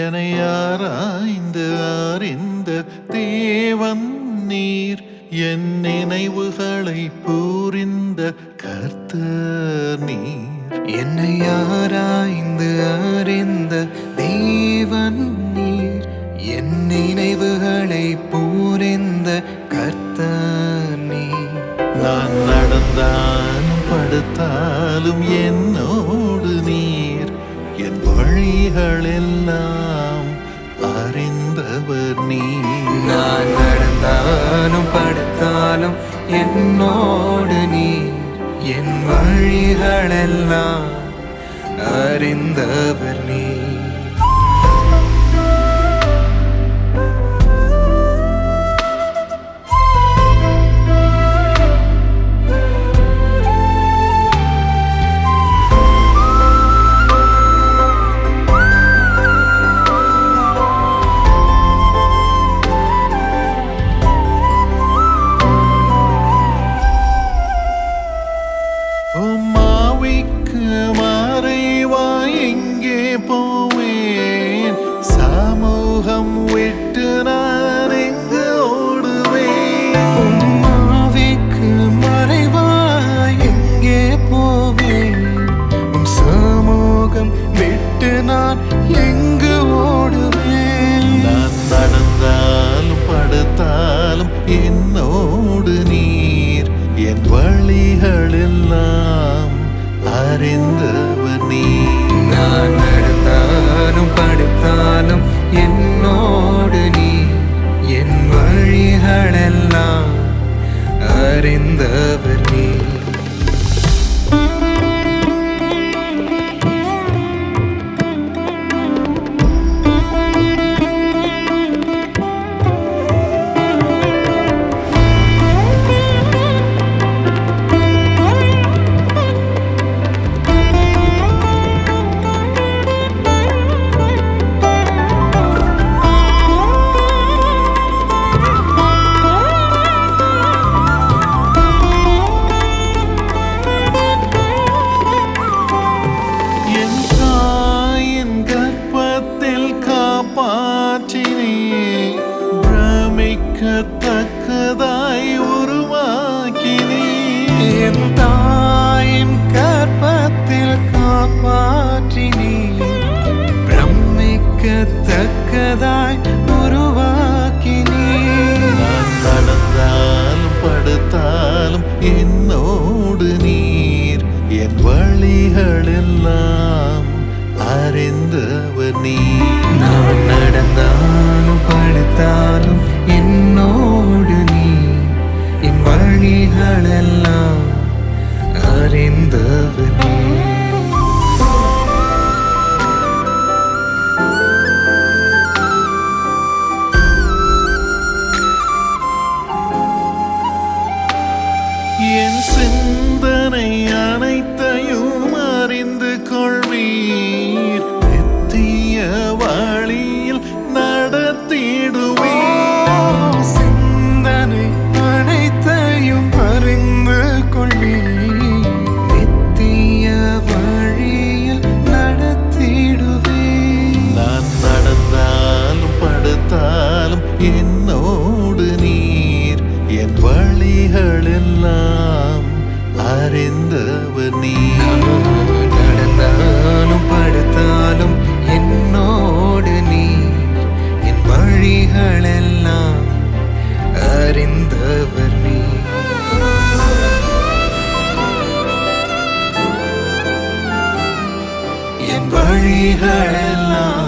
என்னை ஆராய்ந்து அறிந்த தேவன் நீர், என் நினைவுகளை புரிந்த கர்த்தர் நீர். என்னை ஆராய்ந்து அறிந்த தேவன் நீர், என் நினைவுகளை புரிந்த கர்த்தர் நீர். நான் நடந்தாலும் படுத்தாலும் என்னோடு நீர், என் வழிகள் எல்லாம் அறிந்தவர் நீர். நான் நடந்தாலும் படுத்தாலும் என்னோடு நீர், என் வழிகளெல்லாம் அறிந்தவர் நீர். உம்மாவிக்கு மறைவாய் எங்கே போவேன்? சமூகம் விட்டு நான் எங்கு ஓடுவேன்? உம்மாவிக்கு மறைவாய் எங்கே போவேன்? உம் சமூகம் விட்டு நான் எங்கு ஓடுவேன்? நான் நடந்தாலும் படுத்தாலும் என்னோடு நீர், என் வழிகள் எல்லாம் அறிந்தவர் நீர். நான் நடந்தாலும் படுத்தாலும் என்னோடு நீர், என் வழிகளெல்லாம் அறிந்தவர் நீர். என் தாயின் கர்ப்பத்தில் காப்பாற்றினே, பிரமிக்கத்தக்கதாய் உருவாக்கினே. என் தாயின் கர்ப்பத்தில் காப்பாற்றினீர், பிரமிக்கத்தக்கதாய் உருவாக்கினீர். நான் நடந்தாலும் படுத்தாலும் என்னோடு நீர், என் வழிகள் எல்லாம் அறிந்தவர் நீர். நான் நடந்தாலும் படுத்தாலும் என்னோடு நீர், என் வழிகளெல்லாம் அறிந்தவர் நீர். என் சிந்தனை அனைத்தையும் அறிந்து கொள்வீர், நித்திய வழியில் நடத்திடுவீர். சிந்தனை அனைத்தையும் அறிந்து கொள்வீர், நித்திய வழியில் நடத்திடுவீர். நான் நடந்தாலும் படுத்தாலும் என்னோடு நீர், என் வழிகள் எல்லாம் அறிந்தவர் நீர். நடந்தாலும் படுத்தாலும் என்னோடு நீர், என் வழிகளெல்லாம் அறிந்தவர் நீர். என் வழிகளெல்லாம்